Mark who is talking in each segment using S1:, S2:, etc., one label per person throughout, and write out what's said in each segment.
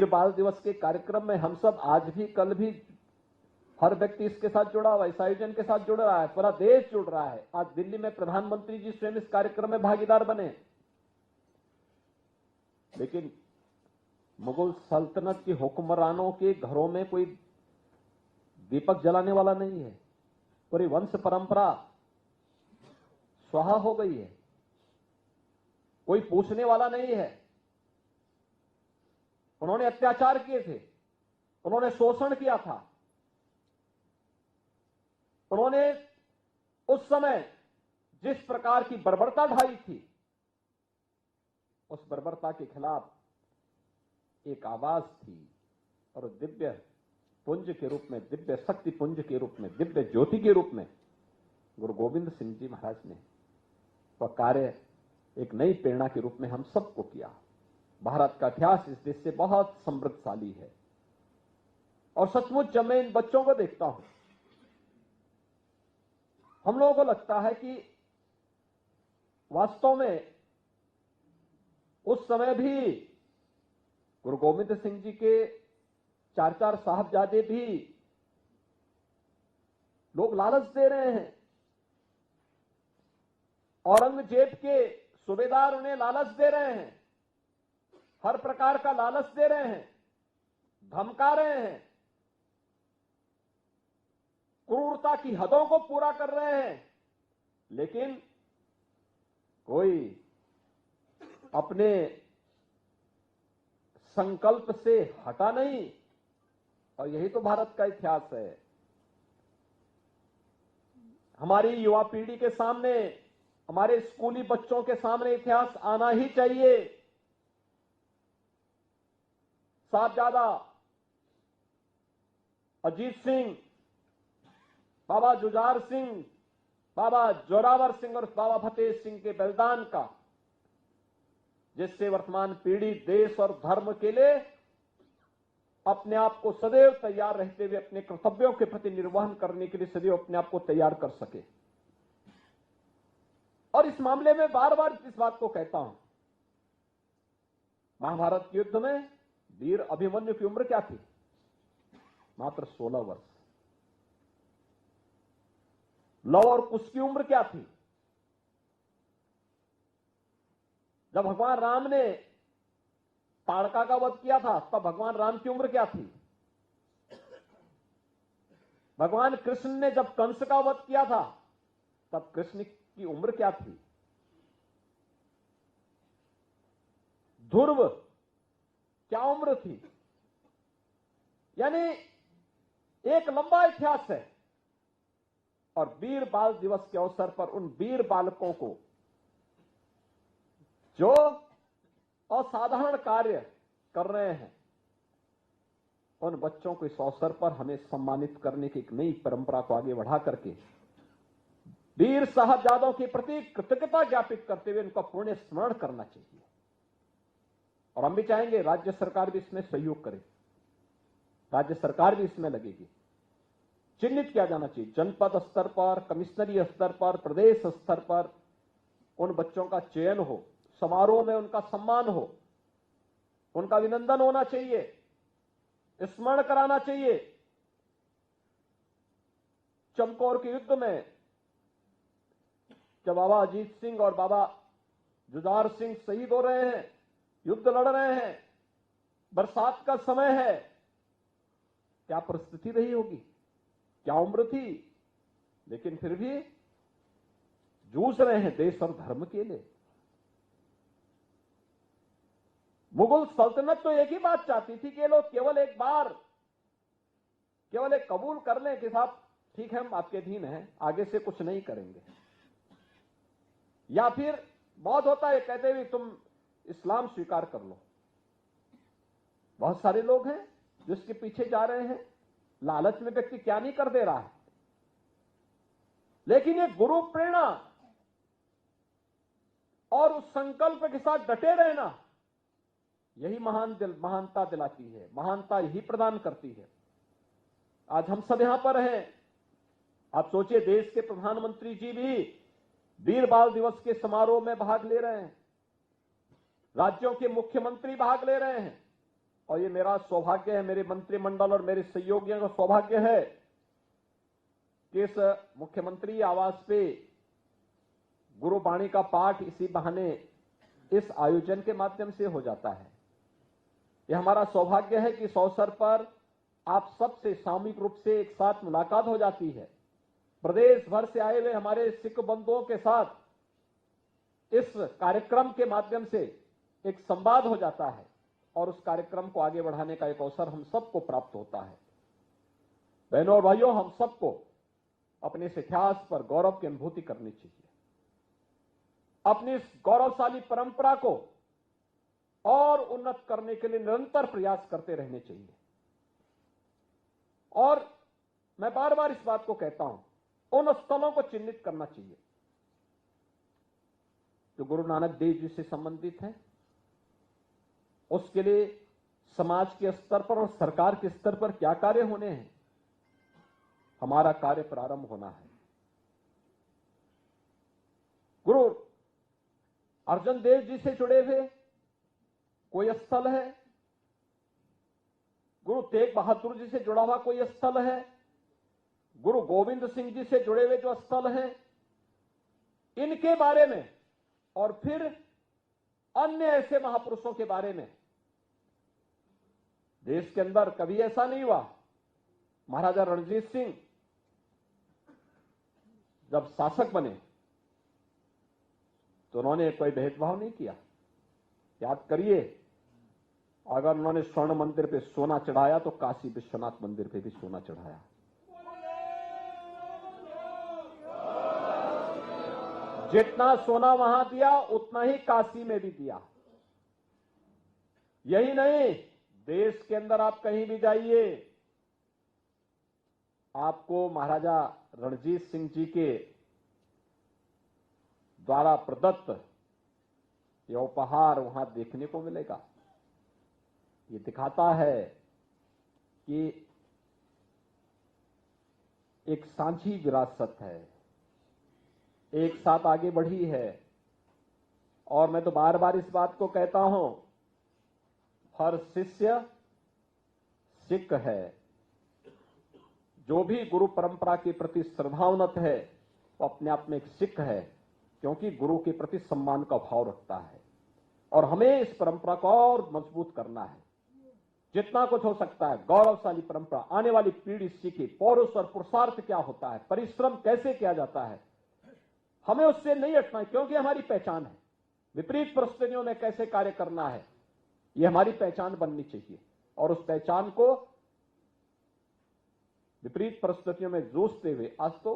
S1: वीर बाल दिवस के कार्यक्रम में हम सब आज भी कल भी हर व्यक्ति इसके साथ जुड़ा हुआ है, इस आयोजन के साथ जुड़ रहा है, पूरा देश जुड़ रहा है। आज दिल्ली में प्रधानमंत्री जी स्वयं इस कार्यक्रम में भागीदार बने। लेकिन मुगल सल्तनत के हुक्मरानों के घरों में कोई दीपक जलाने वाला नहीं है। पूरी वंश परंपरा स्वाहा हो गई है। कोई पूछने वाला नहीं है। उन्होंने अत्याचार किए थे, उन्होंने शोषण किया था, उन्होंने उस समय जिस प्रकार की बर्बरता ढाई थी, उस बर्बरता के खिलाफ एक आवाज थी और दिव्य पुंज के रूप में, दिव्य शक्ति पुंज के रूप में, दिव्य ज्योति के रूप में गुरु गोविंद सिंह जी महाराज ने वह कार्य एक नई प्रेरणा के रूप में हम सबको किया। भारत का इतिहास इस देश से बहुत समृद्धशाली है और सचमुच जब मैं इन बच्चों को देखता हूं, हम लोगों को लगता है कि वास्तव में उस समय भी गुरु गोविंद सिंह जी के चार साहबजादे भी लोग लालच दे रहे हैं। औरंगजेब के सूबेदार उन्हें लालच दे रहे हैं, हर प्रकार का लालच दे रहे हैं, धमका रहे हैं, क्रूरता की हदों को पूरा कर रहे हैं, लेकिन कोई अपने संकल्प से हटा नहीं। और यही तो भारत का इतिहास है। हमारी युवा पीढ़ी के सामने, हमारे स्कूली बच्चों के सामने इतिहास आना ही चाहिए। साहबजादा अजीत सिंह, बाबा जुझार सिंह, बाबा जोरावर सिंह और बाबा फतेह सिंह के बलिदान का, जिससे वर्तमान पीढ़ी देश और धर्म के लिए अपने आप को सदैव तैयार रहते हुए अपने कर्तव्यों के प्रति निर्वहन करने के लिए सदैव अपने आप को तैयार कर सके। और इस मामले में बार बार इस बात को कहता हूं, महाभारत के युद्ध में वीर अभिमन्यु की उम्र क्या थी? मात्र 16 वर्ष। लव और कुश की उम्र क्या थी? जब भगवान राम ने ताड़का का वध किया था तब भगवान राम की उम्र क्या थी? भगवान कृष्ण ने जब कंस का वध किया था तब कृष्ण की उम्र क्या थी? ध्रुव क्या उम्र थी? यानी एक लंबा इतिहास है। और वीर बाल दिवस के अवसर पर उन वीर बालकों को जो असाधारण कार्य कर रहे हैं, उन बच्चों को इस अवसर पर हमें सम्मानित करने की एक नई परंपरा को आगे बढ़ा करके वीर साहबजादों के प्रति कृतज्ञता ज्ञापित करते हुए उनका पुण्य स्मरण करना चाहिए। और हम भी चाहेंगे राज्य सरकार भी इसमें सहयोग करे, राज्य सरकार भी इसमें लगेगी। चिन्हित किया जाना चाहिए जनपद स्तर पर, कमिश्नरी स्तर पर, प्रदेश स्तर पर उन बच्चों का चयन हो, समारोह में उनका सम्मान हो, उनका अभिनंदन होना चाहिए, स्मरण कराना चाहिए। चमकौर के युद्ध में जब बाबा अजीत सिंह और बाबा जुझार सिंह शहीद हो रहे हैं, युद्ध लड़ रहे हैं, बरसात का समय है, क्या परिस्थिति रही होगी, क्या उम्र थी, लेकिन फिर भी जूझ रहे हैं देश और धर्म के लिए। मुगल सल्तनत तो एक ही बात चाहती थी कि लोग केवल एक बार केवल एक कबूल कर लें कि साहब ठीक है हम आपके अधीन हैं, आगे से कुछ नहीं करेंगे। या फिर बहुत होता है कहते हुए तुम इस्लाम स्वीकार कर लो। बहुत सारे लोग हैं जिसके पीछे जा रहे हैं, लालच में व्यक्ति क्या नहीं कर दे रहा है। लेकिन ये गुरु प्रेरणा और उस संकल्प के साथ डटे रहना, यही महानता दिलाती है, महानता यही प्रदान करती है। आज हम सब यहां पर हैं। आप सोचिए देश के प्रधानमंत्री जी भी वीर बाल दिवस के समारोह में भाग ले रहे हैं, राज्यों के मुख्यमंत्री भाग ले रहे हैं, और ये मेरा सौभाग्य है, मेरे मंत्रिमंडल और मेरे सहयोगियों का सौभाग्य है कि इस मुख्यमंत्री आवास पे गुरुबाणी का पाठ इसी बहाने इस आयोजन के माध्यम से हो जाता है। यह हमारा सौभाग्य है कि इस अवसर पर आप सबसे सामूहिक रूप से एक साथ मुलाकात हो जाती है। प्रदेश भर से आए हुए हमारे सिख बंधुओं के साथ इस कार्यक्रम के माध्यम से एक संवाद हो जाता है और उस कार्यक्रम को आगे बढ़ाने का एक अवसर हम सबको प्राप्त होता है। बहनों और भाइयों, हम सबको अपने इस इतिहास पर गौरव की अनुभूति करनी चाहिए। अपनी इस गौरवशाली परंपरा को और उन्नत करने के लिए निरंतर प्रयास करते रहने चाहिए। और मैं बार बार इस बात को कहता हूं, उन स्थलों को चिन्हित करना चाहिए जो गुरु नानक देव जी से संबंधित है। उसके लिए समाज के स्तर पर और सरकार के स्तर पर क्या कार्य होने हैं, हमारा कार्य प्रारंभ होना है। गुरु अर्जन देव जी से जुड़े हुए कोई स्थल है, गुरु तेग बहादुर जी से जुड़ा हुआ कोई स्थल है, गुरु गोविंद सिंह जी से जुड़े हुए जो स्थल हैं, इनके बारे में और फिर अन्य ऐसे महापुरुषों के बारे में देश के अंदर कभी ऐसा नहीं हुआ। महाराजा रणजीत सिंह जब शासक बने तो उन्होंने कोई भेदभाव नहीं किया। याद करिए, अगर उन्होंने स्वर्ण मंदिर पे सोना चढ़ाया तो काशी विश्वनाथ मंदिर पे भी सोना चढ़ाया। जितना सोना वहां दिया उतना ही काशी में भी दिया। यही नहीं, देश के अंदर आप कहीं भी जाइए, आपको महाराजा रणजीत सिंह जी के द्वारा प्रदत्त यह उपहार वहां देखने को मिलेगा। ये दिखाता है कि एक सांझी विरासत है, एक साथ आगे बढ़ी है। और मैं तो बार बार इस बात को कहता हूं, हर शिष्य सिख है। जो भी गुरु परंपरा के प्रति श्रद्धावनत है वो अपने आप में एक सिख है, क्योंकि गुरु के प्रति सम्मान का भाव रखता है। और हमें इस परंपरा को और मजबूत करना है, जितना कुछ हो सकता है। गौरवशाली परंपरा, आने वाली पीढ़ी सीखे पौरुष और पुरुषार्थ क्या होता है, परिश्रम कैसे किया जाता है, हमें उससे नहीं हटना है, क्योंकि हमारी पहचान है। विपरीत परिस्थितियों में कैसे कार्य करना है, यह हमारी पहचान बननी चाहिए। और उस पहचान को विपरीत परिस्थितियों में जूझते हुए आज तो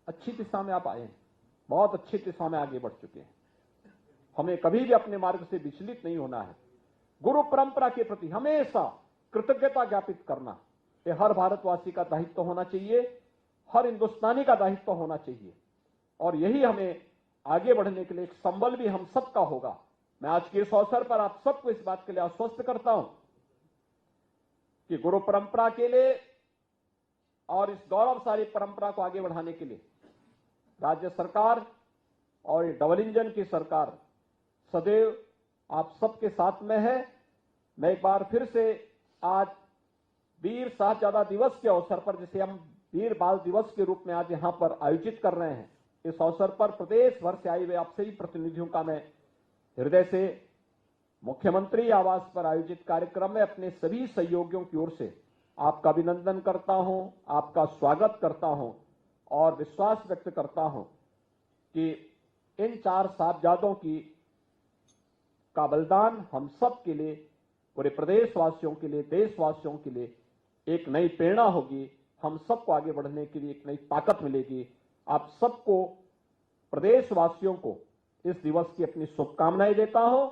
S1: अच्छी दिशा में आप आए हैं, बहुत अच्छी दिशा में आगे बढ़ चुके हैं। हमें कभी भी अपने मार्ग से विचलित नहीं होना है। गुरु परंपरा के प्रति हमेशा कृतज्ञता ज्ञापित करना, यह हर भारतवासी का दायित्व होना चाहिए, हर हिंदुस्तानी का दायित्व होना चाहिए। और यही हमें आगे बढ़ने के लिए एक संबल भी हम सबका होगा। मैं आज के इस अवसर पर आप सबको इस बात के लिए आश्वस्त करता हूं कि गुरु परंपरा के लिए और इस गौरवशाली परंपरा को आगे बढ़ाने के लिए राज्य सरकार और डबल इंजन की सरकार सदैव आप सबके साथ में है। मैं एक बार फिर से आज वीर साहबजादा दिवस के अवसर पर, जिसे हम वीर बाल दिवस के रूप में आज यहां पर आयोजित कर रहे हैं, इस अवसर पर प्रदेश भर से आए हुए आप सभी प्रतिनिधियों का मैं हृदय से मुख्यमंत्री आवास पर आयोजित कार्यक्रम में अपने सभी सहयोगियों की ओर से आपका अभिनंदन करता हूं, आपका स्वागत करता हूं और विश्वास व्यक्त करता हूं कि इन 4 साहबजादों का बलिदान हम सब के लिए, पूरे प्रदेशवासियों के लिए, देशवासियों के लिए एक नई प्रेरणा होगी। हम सबको आगे बढ़ने के लिए एक नई ताकत मिलेगी। आप सबको, प्रदेशवासियों को इस दिवस की अपनी शुभकामनाएं देता हूं।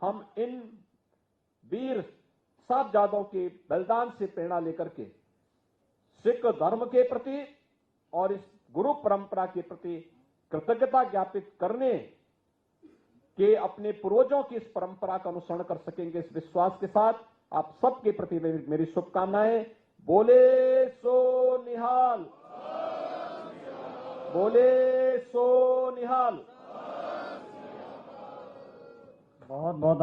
S1: हम इन वीर साहबजादों के बलिदान से प्रेरणा लेकर के सिख धर्म के प्रति और इस गुरु परंपरा के प्रति कृतज्ञता ज्ञापित करने के अपने पूर्वजों की इस परंपरा का अनुसरण कर सकेंगे, इस विश्वास के साथ आप सबके प्रति मेरी शुभकामनाएं। बोले सो निहाल, बोले सो निहाल।
S2: बहुत बहुत